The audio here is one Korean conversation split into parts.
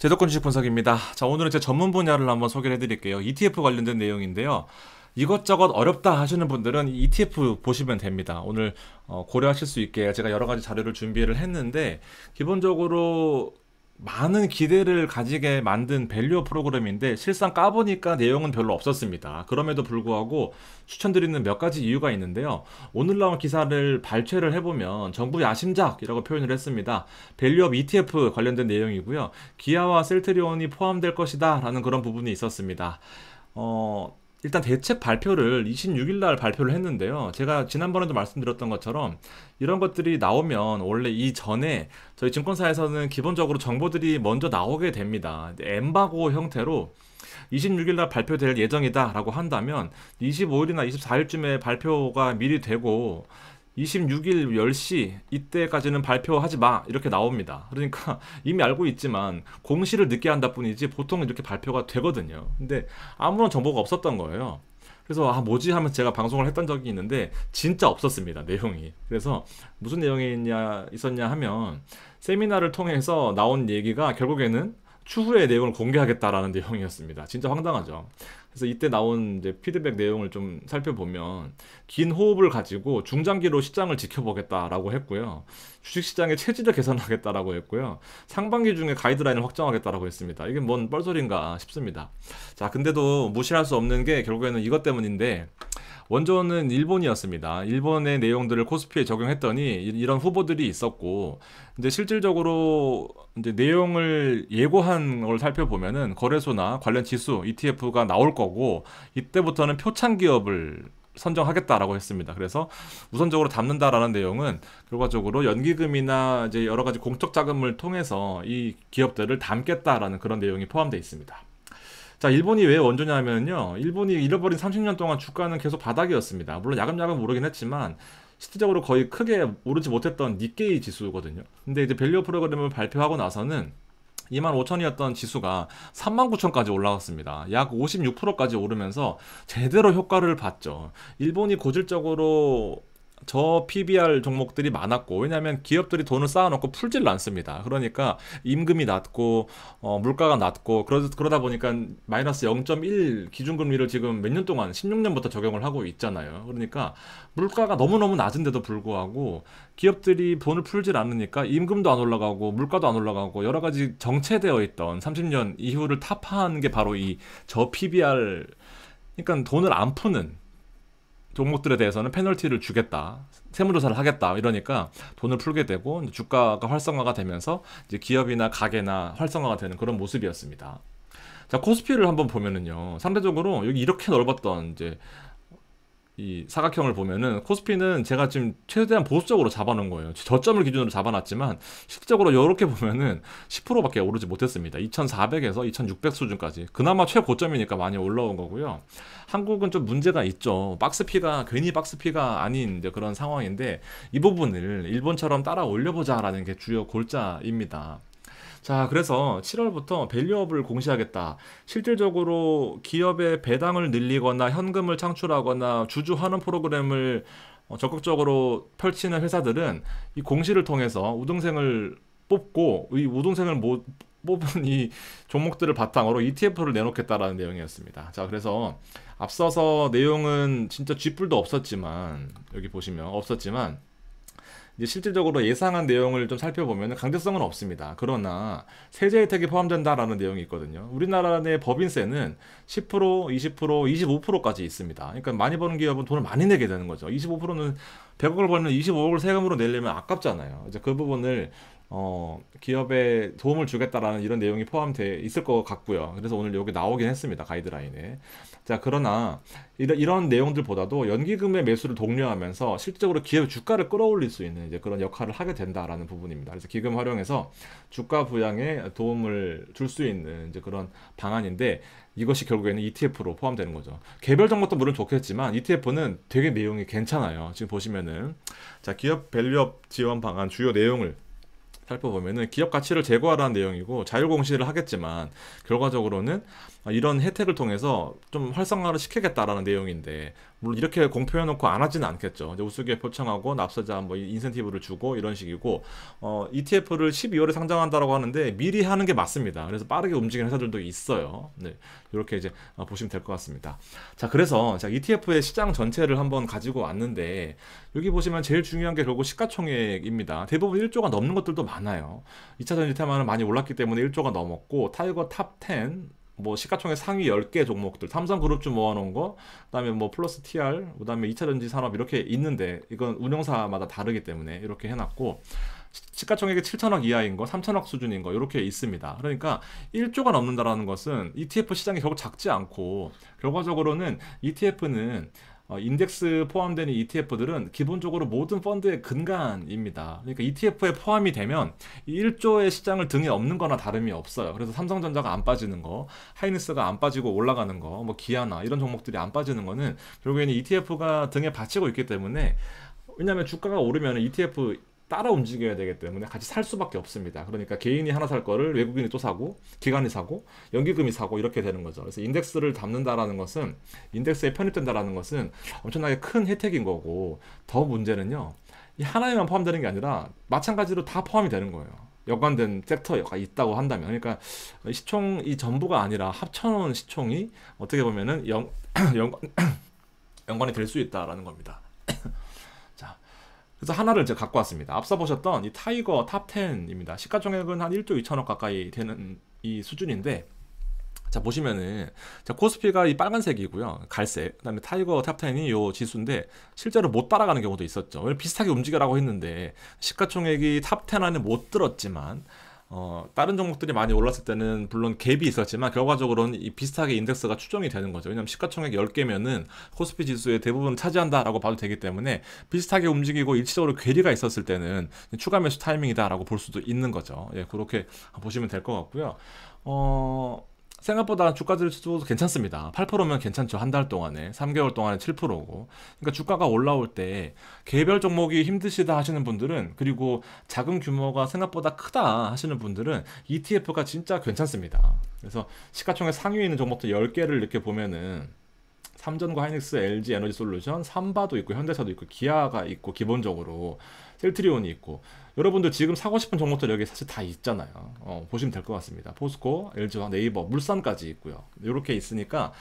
제도권 주식 분석입니다. 자, 오늘은 제 전문 분야를 한번 소개를 해드릴게요. ETF 관련된 내용인데요. 이것저것 어렵다 하시는 분들은 이 ETF 보시면 됩니다. 오늘 고려하실 수 있게 제가 여러 가지 자료를 준비를 했는데, 기본적으로 많은 기대를 가지게 만든 밸류업 프로그램인데 실상 까보니까 내용은 별로 없었습니다. 그럼에도 불구하고 추천드리는 몇 가지 이유가 있는데요. 오늘 나온 기사를 발췌를 해보면 정부 야심작이라고 표현을 했습니다. 밸류업 ETF 관련된 내용이고요. 기아와 셀트리온이 포함될 것이다 라는 그런 부분이 있었습니다. 일단 대책 발표를 26일 날 발표를 했는데요. 제가 지난번에도 말씀드렸던 것처럼 이런 것들이 나오면 원래 이전에 저희 증권사에서는 기본적으로 정보들이 먼저 나오게 됩니다. 엠바고 형태로 26일 날 발표될 예정이다 라고 한다면 25일이나 24일쯤에 발표가 미리 되고 26일 10시 이때까지는 발표하지 마 이렇게 나옵니다. 그러니까 이미 알고 있지만 공시를 늦게 한다 뿐이지 보통 이렇게 발표가 되거든요. 근데 아무런 정보가 없었던 거예요. 그래서 뭐지 하면서 제가 방송을 했던 적이 있는데 진짜 없었습니다, 내용이. 그래서 무슨 내용이 있었냐 하면 세미나를 통해서 나온 얘기가 결국에는 추후에 내용을 공개하겠다라는 내용이었습니다. 진짜 황당하죠. 그래서 이때 나온 이제 피드백 내용을 좀 살펴보면 긴 호흡을 가지고 중장기로 시장을 지켜보겠다라고 했고요. 주식시장의 체질을 개선하겠다라고 했고요. 상반기 중에 가이드라인을 확정하겠다라고 했습니다. 이게 뭔 뻘소리인가 싶습니다. 자, 근데도 무시할 수 없는 게 결국에는 이것 때문인데, 원조는 일본이었습니다. 일본의 내용들을 코스피에 적용했더니 이런 후보들이 있었고, 이제 실질적으로 이제 내용을 예고한 걸 살펴보면은 거래소나 관련 지수, ETF가 나올 거고, 이때부터는 표창 기업을 선정하겠다라고 했습니다. 그래서 우선적으로 담는다라는 내용은 결과적으로 연기금이나 이제 여러 가지 공적 자금을 통해서 이 기업들을 담겠다라는 그런 내용이 포함되어 있습니다. 자, 일본이 왜 원조냐면요. 일본이 잃어버린 30년 동안 주가는 계속 바닥이었습니다. 물론 야금야금 오르긴 했지만 실질적으로 거의 크게 오르지 못했던 니케이 지수거든요. 근데 이제 밸류 프로그램을 발표하고 나서는 25,000이었던 지수가 39,000까지 올라갔습니다. 약 56%까지 오르면서 제대로 효과를 봤죠. 일본이 고질적으로 저 PBR 종목들이 많았고, 왜냐하면 기업들이 돈을 쌓아놓고 풀지를 않습니다. 그러니까 임금이 낮고 물가가 낮고 그러다 보니까 마이너스 0.1 기준금리를 지금 몇 년 동안 16년부터 적용을 하고 있잖아요. 그러니까 물가가 너무너무 낮은데도 불구하고 기업들이 돈을 풀질 않으니까 임금도 안 올라가고 물가도 안 올라가고 여러 가지 정체되어 있던 30년 이후를 타파한 게 바로 이 저 PBR, 그러니까 돈을 안 푸는 종목들에 대해서는 페널티를 주겠다, 세무조사를 하겠다 이러니까 돈을 풀게 되고 주가가 활성화가 되면서 이제 기업이나 가게나 활성화가 되는 그런 모습이었습니다. 자, 코스피를 한번 보면은요, 상대적으로 여기 이렇게 넓었던 이제 이 사각형을 보면은 코스피는 제가 지금 최대한 보수적으로 잡아놓은 거예요. 저점을 기준으로 잡아놨지만 실질적으로 이렇게 보면은 10%밖에 오르지 못했습니다. 2400에서 2600 수준까지. 그나마 최고점이니까 많이 올라온 거고요. 한국은 좀 문제가 있죠. 괜히 박스피가 아닌 이제 그런 상황인데, 이 부분을 일본처럼 따라 올려보자라는 게 주요 골자입니다. 자, 그래서 7월부터 밸류업을 공시하겠다. 실질적으로 기업의 배당을 늘리거나 현금을 창출하거나 주주 환원 프로그램을 적극적으로 펼치는 회사들은 이 공시를 통해서 우등생을 뽑고, 이 우등생을 뽑은 이 종목들을 바탕으로 ETF를 내놓겠다라는 내용이었습니다. 자, 그래서 앞서서 내용은 진짜 쥐뿔도 없었지만, 여기 보시면 없었지만 이제 실질적으로 예상한 내용을 좀 살펴보면 강제성은 없습니다. 그러나 세제 혜택이 포함된다라는 내용이 있거든요. 우리나라 내 법인세는 10%, 20%, 25%까지 있습니다. 그러니까 많이 버는 기업은 돈을 많이 내게 되는 거죠. 25%는 100억을 벌면 25억을 세금으로 내려면 아깝잖아요. 이제 그 부분을 기업에 도움을 주겠다라는 이런 내용이 포함되어 있을 것 같고요. 그래서 오늘 여기 나오긴 했습니다, 가이드라인에. 자, 그러나 이런 내용들보다도 연기금의 매수를 독려하면서 실질적으로 기업의 주가를 끌어올릴 수 있는 이제 그런 역할을 하게 된다라는 부분입니다. 그래서 기금 활용해서 주가 부양에 도움을 줄 수 있는 이제 그런 방안인데, 이것이 결국에는 ETF로 포함되는 거죠. 개별 종목도 물론 좋겠지만 ETF는 되게 내용이 괜찮아요. 지금 보시면은, 자, 기업 밸류업 지원 방안 주요 내용을 살펴보면은 기업 가치를 제고하라는 내용이고, 자율 공시를 하겠지만 결과적으로는 이런 혜택을 통해서 좀 활성화를 시키겠다라는 내용인데, 물론 이렇게 공표해놓고 안 하지는 않겠죠. 이제 우수기에 표창하고 납세자 뭐 인센티브를 주고 이런 식이고, ETF를 12월에 상장한다라고 하는데 미리 하는 게 맞습니다. 그래서 빠르게 움직이는 회사들도 있어요. 네, 이렇게 이제 보시면 될 것 같습니다. 자, 그래서 자, ETF의 시장 전체를 한번 가지고 왔는데, 여기 보시면 제일 중요한 게 결국 시가총액입니다. 대부분 1조가 넘는 것들도 많아요. 2차 전지 테마는 많이 올랐기 때문에 1조가 넘었고, 타이거 탑 10, 뭐 시가총액 상위 10개 종목들, 삼성그룹주 모아놓은 거, 그다음에 뭐 플러스 TR, 그다음에 2차전지 산업 이렇게 있는데, 이건 운영사마다 다르기 때문에 이렇게 해놨고, 시가총액이 7천억 이하인 거, 3천억 수준인 거 이렇게 있습니다. 그러니까 1조가 넘는다라는 것은 ETF 시장이 결국 작지 않고, 결과적으로는 ETF는 인덱스 포함되는 ETF들은 기본적으로 모든 펀드의 근간입니다. 그러니까 ETF에 포함이 되면 이 1조의 시장을 등에 업는 거나 다름이 없어요. 그래서 삼성전자가 안 빠지는 거, 하이닉스가 안 빠지고 올라가는 거, 뭐 기아나 이런 종목들이 안 빠지는 거는 결국에는 ETF가 등에 받치고 있기 때문에, 왜냐하면 주가가 오르면 ETF 따라 움직여야 되기 때문에 같이 살 수밖에 없습니다. 그러니까 개인이 하나 살 거를 외국인이 또 사고, 기관이 사고, 연기금이 사고 이렇게 되는 거죠. 그래서 인덱스를 담는다라는 것은, 인덱스에 편입된다라는 것은 엄청나게 큰 혜택인 거고, 더 문제는요, 이 하나에만 포함되는 게 아니라 마찬가지로 다 포함이 되는 거예요. 연관된 섹터가 있다고 한다면. 그러니까 시총이 전부가 아니라 합쳐놓은 시총이 어떻게 보면은 연관이 될 수 있다라는 겁니다. 자, 그래서 하나를 제가 갖고 왔습니다. 앞서 보셨던 이 타이거 탑 10입니다. 시가총액은 한 1조 2천억 가까이 되는 이 수준인데, 자, 보시면은, 자, 코스피가 이 빨간색이고요. 갈색. 그 다음에 타이거 탑 10이 요 지수인데, 실제로 못 따라가는 경우도 있었죠. 비슷하게 움직여라고 했는데, 시가총액이 탑 10 안에 못 들었지만, 다른 종목들이 많이 올랐을 때는 물론 갭이 있었지만 결과적으로는 이 비슷하게 인덱스가 추정이 되는 거죠. 왜냐하면 시가총액 10개면은 코스피 지수의 대부분 차지한다라고 봐도 되기 때문에, 비슷하게 움직이고 일시적으로 괴리가 있었을 때는 추가 매수 타이밍이다라고 볼 수도 있는 거죠. 예, 그렇게 보시면 될 것 같고요. 생각보다 주가들 수도 괜찮습니다. 8%면 괜찮죠. 한 달 동안에. 3개월 동안에 7%고. 그러니까 주가가 올라올 때 개별 종목이 힘드시다 하시는 분들은, 그리고 자금 규모가 생각보다 크다 하시는 분들은 ETF가 진짜 괜찮습니다. 그래서 시가총액 상위에 있는 종목들 10개를 이렇게 보면은, 삼전과 하이닉스, LG 에너지 솔루션, 삼바도 있고, 현대차도 있고, 기아가 있고, 기본적으로 셀트리온이 있고, 여러분들 지금 사고 싶은 종목들 여기 사실 다 있잖아요. 보시면 될 것 같습니다. 포스코, LG와 네이버, 물산까지 있고요. 이렇게 있으니까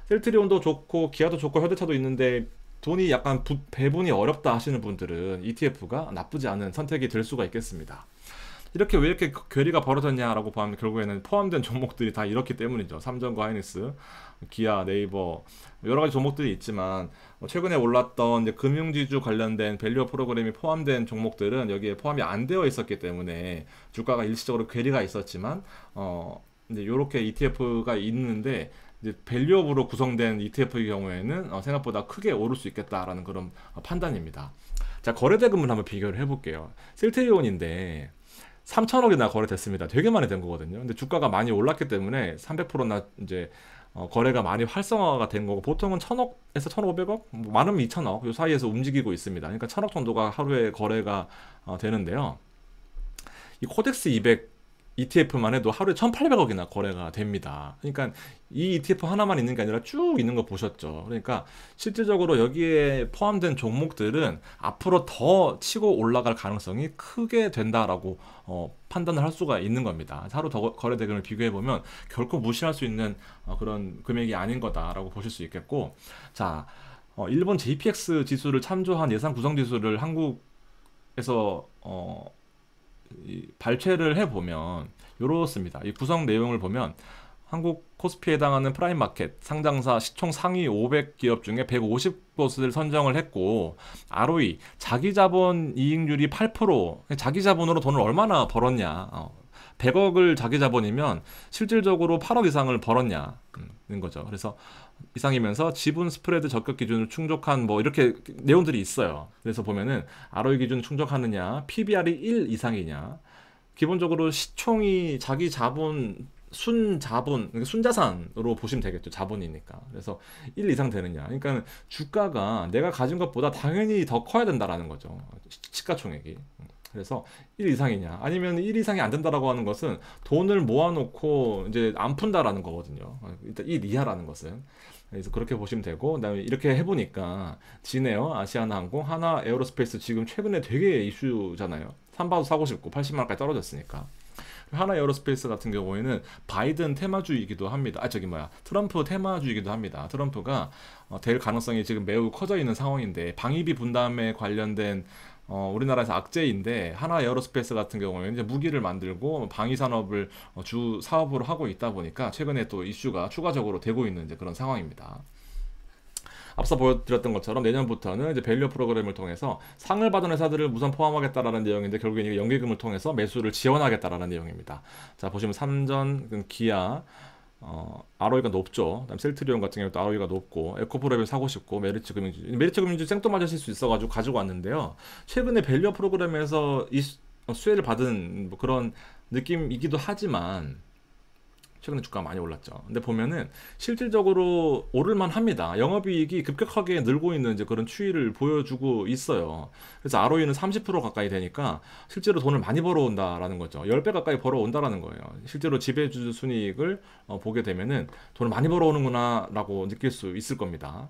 셀트리온도 좋고 기아도 좋고 현대차도 있는데, 돈이 약간 배분이 어렵다 하시는 분들은 ETF가 나쁘지 않은 선택이 될 수가 있겠습니다. 이렇게 왜 이렇게 괴리가 벌어졌냐라고 보면 결국에는 포함된 종목들이 다 이렇기 때문이죠. 삼성과 하이닉스, 기아, 네이버 여러 가지 종목들이 있지만, 최근에 올랐던 이제 금융지주 관련된 밸류업 프로그램이 포함된 종목들은 여기에 포함이 안 되어 있었기 때문에 주가가 일시적으로 괴리가 있었지만, 이제 이렇게 ETF가 있는데, 이제 밸류업으로 구성된 ETF의 경우에는 생각보다 크게 오를 수 있겠다라는 그런 판단입니다. 자, 거래대금을 한번 비교를 해볼게요. 셀트리온인데 3천억이나 거래됐습니다. 되게 많이 된 거거든요. 근데 주가가 많이 올랐기 때문에 300%나 이제 거래가 많이 활성화가 된 거고, 보통은 1,000억에서 1,500억, 뭐 많으면 2,000억 요 사이에서 움직이고 있습니다. 그러니까 1,000억 정도가 하루에 거래가 되는데요. 이 코덱스 200 ETF만 해도 하루에 1,800억이나 거래가 됩니다. 그러니까 이 ETF 하나만 있는 게 아니라 쭉 있는 거 보셨죠. 그러니까 실질적으로 여기에 포함된 종목들은 앞으로 더 치고 올라갈 가능성이 크게 된다라고 판단을 할 수가 있는 겁니다. 하루 더 거래 대금을 비교해 보면 결코 무시할 수 있는 그런 금액이 아닌 거다라고 보실 수 있겠고, 자, 일본 JPX 지수를 참조한 예상 구성 지수를 한국에서 발췌를 해보면 이렇습니다. 이 구성 내용을 보면 한국 코스피에 해당하는 프라임 마켓 상장사 시총 상위 500 기업 중에 150곳을 선정을 했고, ROE 자기 자본 이익률이 8%, 자기 자본으로 돈을 얼마나 벌었냐, 100억을 자기 자본이면 실질적으로 8억 이상을 벌었냐는 거죠. 그래서 이상이면서 지분 스프레드 적격 기준을 충족한 뭐 이렇게 내용들이 있어요. 그래서 보면은 ROE 기준 충족하느냐, PBR이 1 이상이냐, 기본적으로 시총이 자기 자본 순자본, 그러니까 순자산으로 보시면 되겠죠. 자본이니까. 그래서 1 이상 되느냐. 그러니까 주가가 내가 가진 것보다 당연히 더 커야 된다라는 거죠. 시가총액이. 그래서 1 이상이냐, 아니면 1 이상이 안 된다라고 하는 것은 돈을 모아놓고 이제 안 푼다라는 거거든요. 일단 1 이하라는 것은. 그래서 그렇게 보시면 되고, 그다음에 이렇게 해보니까 진에어, 아시아나항공, 하나에어로스페이스 지금 최근에 되게 이슈잖아요. 삼바도 사고 싶고 80만 원까지 떨어졌으니까. 하나에어로스페이스 같은 경우에는 바이든 테마주이기도 합니다. 트럼프 테마주이기도 합니다. 트럼프가 될 가능성이 지금 매우 커져 있는 상황인데, 방위비 분담에 관련된 우리나라에서 악재인데, 하나 에어로스페이스 같은 경우에는 이제 무기를 만들고 방위 산업을 주 사업으로 하고 있다 보니까 최근에 또 이슈가 추가적으로 되고 있는 이제 그런 상황입니다. 앞서 보여드렸던 것처럼 내년부터는 이제 밸류 프로그램을 통해서 상을 받은 회사들을 우선 포함하겠다라는 내용인데, 결국에 이게 연계금을 통해서 매수를 지원하겠다라는 내용입니다. 자, 보시면 삼전, 기아, ROE가 높죠. 그다음 셀트리온 같은 경우도 ROE가 높고, 에코프로를 사고 싶고, 메리츠 금융주 생뚱맞으실 수 있어가지고 가지고 왔는데요. 최근에 밸류 프로그램에서 수혜를 받은 뭐 그런 느낌이기도 하지만 최근에 주가가 많이 올랐죠. 근데 보면은 실질적으로 오를만 합니다. 영업이익이 급격하게 늘고 있는 이제 그런 추이를 보여주고 있어요. 그래서 ROE는 30% 가까이 되니까 실제로 돈을 많이 벌어온다라는 거죠. 10배 가까이 벌어온다라는 거예요. 실제로 지배주주 순이익을 보게 되면은 돈을 많이 벌어오는구나 라고 느낄 수 있을 겁니다.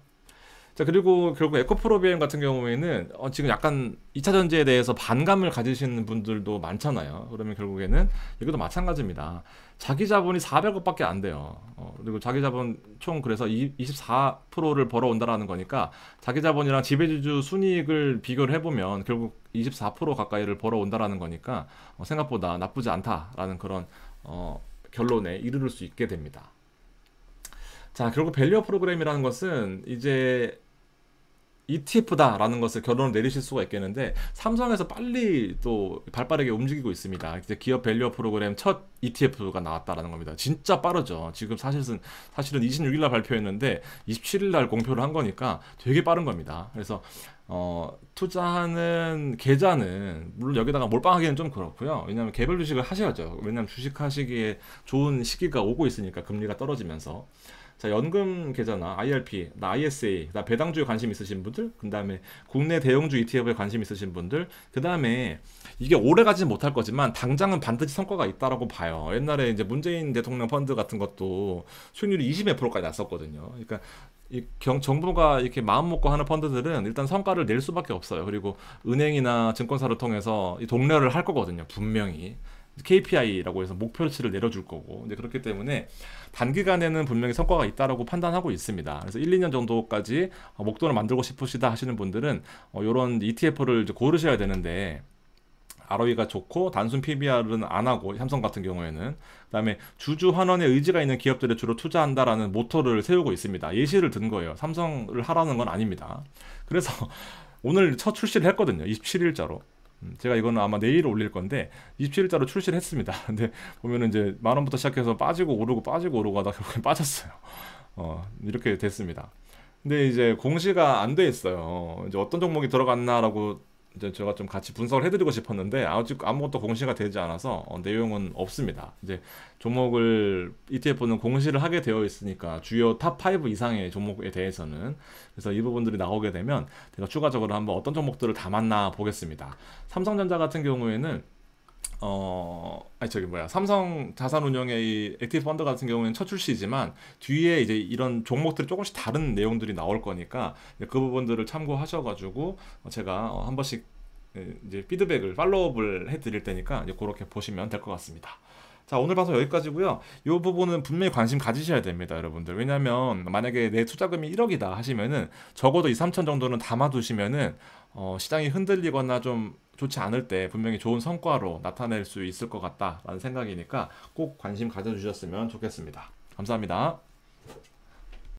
자, 그리고 결국 에코프로비엠 같은 경우에는 지금 약간 2차 전지에 대해서 반감을 가지시는 분들도 많잖아요. 그러면 결국에는 이것도 마찬가지입니다. 자기 자본이 400억밖에 안 돼요. 그리고 자기 자본 총 그래서 24%를 벌어온다라는 거니까, 자기 자본이랑 지배주주 순이익을 비교를 해보면 결국 24% 가까이를 벌어온다라는 거니까 생각보다 나쁘지 않다라는 그런 결론에 이르를 수 있게 됩니다. 자, 결국 밸류어 프로그램이라는 것은 이제 ETF다라는 것을 결론을 내리실 수가 있겠는데, 삼성에서 빨리 또 발빠르게 움직이고 있습니다. 이제 기업 밸류어 프로그램 첫 ETF가 나왔다라는 겁니다. 진짜 빠르죠. 지금 사실은 26일 날 발표했는데 27일 날 공표를 한 거니까 되게 빠른 겁니다. 그래서 투자하는 계좌는 물론 여기다가 몰빵하기는 좀 그렇고요. 왜냐하면 개별 주식을 하셔야죠. 왜냐하면 주식 하시기에 좋은 시기가 오고 있으니까, 금리가 떨어지면서. 자, 연금 계좌나 IRP, ISA, 배당주에 관심 있으신 분들, 그 다음에 국내 대형주 ETF에 관심 있으신 분들, 그 다음에 이게 오래 가지는 못할 거지만 당장은 반드시 성과가 있다라고 봐요. 옛날에 이제 문재인 대통령 펀드 같은 것도 수익률이 20 몇 프로까지 났었거든요. 그러니까 정부가 이렇게 마음 먹고 하는 펀드들은 일단 성과를 낼 수밖에 없어요. 그리고 은행이나 증권사를 통해서 이 독려를 할 거거든요, 분명히. KPI라고 해서 목표치를 내려줄 거고. 이제 그렇기 때문에 단기간에는 분명히 성과가 있다라고 판단하고 있습니다. 그래서 1, 2년 정도까지 목돈을 만들고 싶으시다 하시는 분들은 이런 ETF를 이제 고르셔야 되는데, ROE가 좋고 단순 PBR은 안 하고, 삼성 같은 경우에는 그다음에 주주 환원의 의지가 있는 기업들에 주로 투자한다라는 모토를 세우고 있습니다. 예시를 든 거예요. 삼성을 하라는 건 아닙니다. 그래서 오늘 첫 출시를 했거든요. 27일자로. 제가 이거는 아마 내일 올릴 건데 27일자로 출시를 했습니다. 근데 보면은 이제 10,000원부터 시작해서 빠지고 오르고 하다 결국엔 빠졌어요. 이렇게 됐습니다. 근데 이제 공시가 안 돼 있어요. 이제 어떤 종목이 들어갔나라고 이제 제가 좀 같이 분석을 해드리고 싶었는데, 아직 아무것도 공시가 되지 않아서 내용은 없습니다. 이제 종목을 ETF는 공시를 하게 되어 있으니까, 주요 탑 5 이상의 종목에 대해서는. 그래서 이 부분들이 나오게 되면 제가 추가적으로 한번 어떤 종목들을 담았나 보겠습니다. 삼성전자 같은 경우에는 삼성 자산운용의 이 액티브 펀드 같은 경우에는 첫 출시지만 뒤에 이제 이런 종목들이 조금씩 다른 내용들이 나올 거니까 그 부분들을 참고하셔가지고 제가 한 번씩 이제 피드백을 팔로우업을 해드릴 테니까 이제 그렇게 보시면 될 것 같습니다. 자, 오늘 방송 여기까지고요. 이 부분은 분명히 관심 가지셔야 됩니다, 여러분들. 왜냐면 만약에 내 투자금이 1억이다 하시면은 적어도 2, 3천 정도는 담아두시면은 시장이 흔들리거나 좀 좋지 않을 때 분명히 좋은 성과로 나타낼 수 있을 것 같다라는 생각이니까 꼭 관심 가져주셨으면 좋겠습니다. 감사합니다.